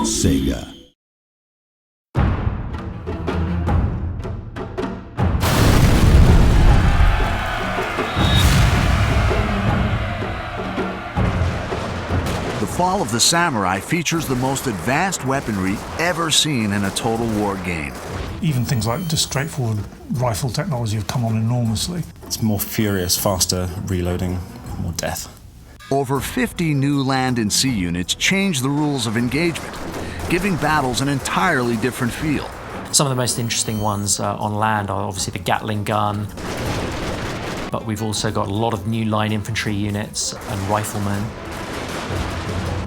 Sega. The Fall of the Samurai features the most advanced weaponry ever seen in a Total War game. Even things like just straightforward rifle technology have come on enormously. It's more furious, faster reloading, more death. Over 50 new land and sea units change the rules of engagement, giving battles an entirely different feel. Some of the most interesting ones on land are obviously the Gatling gun, but we've also got a lot of new line infantry units and riflemen.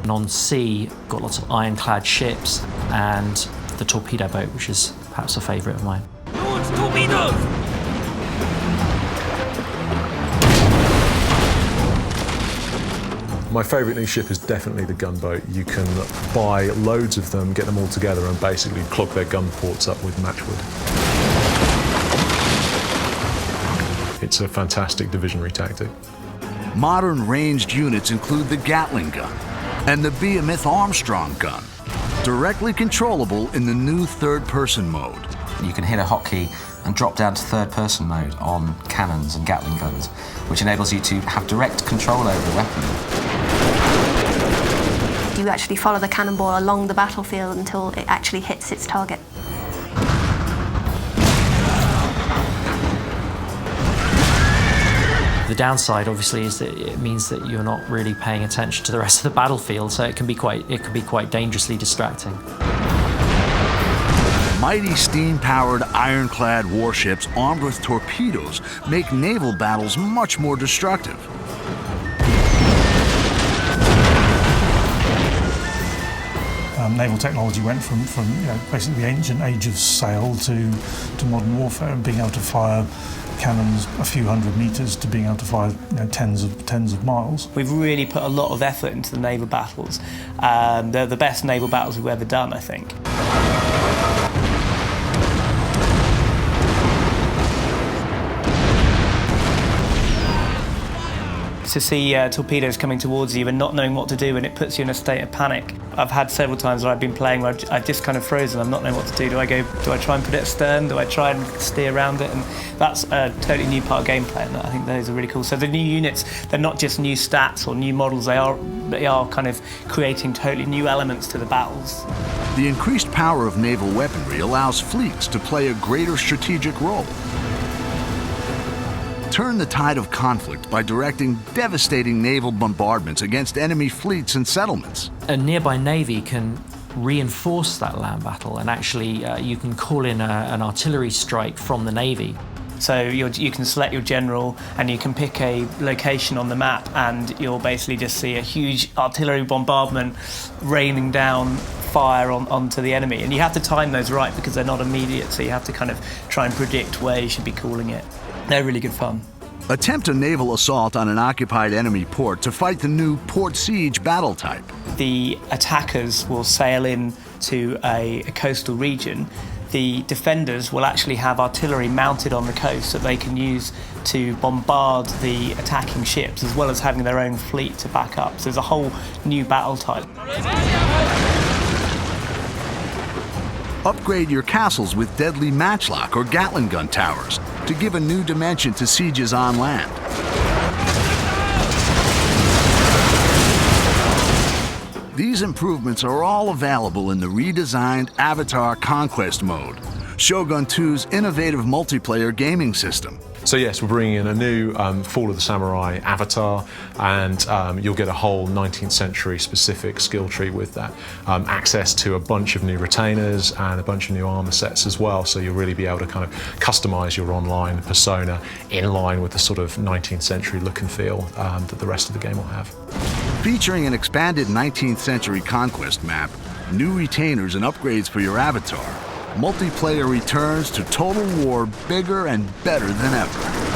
And on sea, got lots of ironclad ships and the torpedo boat, which is perhaps a favourite of mine. Launch torpedoes! My favourite new ship is definitely the gunboat. You can buy loads of them, get them all together and basically clog their gun ports up with matchwood. It's a fantastic divisionary tactic. Modern ranged units include the Gatling gun and the Behemoth Armstrong gun, directly controllable in the new third-person mode. You can hit a hotkey and drop down to third-person mode on cannons and Gatling guns, which enables you to have direct control over the weapon. You actually follow the cannonball along the battlefield until it actually hits its target. The downside, obviously, is that it means that you're not really paying attention to the rest of the battlefield, so it can be quite dangerously distracting. Mighty steam-powered ironclad warships armed with torpedoes make naval battles much more destructive. Naval technology went from basically the ancient age of sail to modern warfare, and being able to fire cannons a few hundred meters to being able to fire tens of miles. We've really put a lot of effort into the naval battles. They're the best naval battles we've ever done, I think. To see torpedoes coming towards you and not knowing what to do, and it puts you in a state of panic. I've had several times where I've been playing where I've just kind of frozen. I'm not knowing what to do. Do I try and put it astern? Do I try and steer around it? And that's a totally new part of gameplay, and I think those are really cool. So the new units, they're not just new stats or new models, they are kind of creating totally new elements to the battles. The increased power of naval weaponry allows fleets to play a greater strategic role. Turn the tide of conflict by directing devastating naval bombardments against enemy fleets and settlements. A nearby navy can reinforce that land battle, and actually you can call in an artillery strike from the navy. So you can select your general and you can pick a location on the map, and you'll basically just see a huge artillery bombardment raining down fire onto the enemy. And you have to time those right because they're not immediate, so you have to kind of try and predict where you should be calling it. They're really good fun. Attempt a naval assault on an occupied enemy port to fight the new port siege battle type. The attackers will sail in to a coastal region. The defenders will actually have artillery mounted on the coast that they can use to bombard the attacking ships, as well as having their own fleet to back up. So there's a whole new battle type. Upgrade your castles with deadly matchlock or Gatling gun towers to give a new dimension to sieges on land. These improvements are all available in the redesigned Avatar Conquest mode, Shogun 2's innovative multiplayer gaming system. So yes, we're bringing in a new Fall of the Samurai avatar, and you'll get a whole 19th century specific skill tree with that. Access to a bunch of new retainers and a bunch of new armor sets as well, so you'll really be able to kind of customize your online persona in line with the sort of 19th century look and feel that the rest of the game will have. Featuring an expanded 19th century conquest map, new retainers and upgrades for your avatar, multiplayer returns to Total War bigger and better than ever.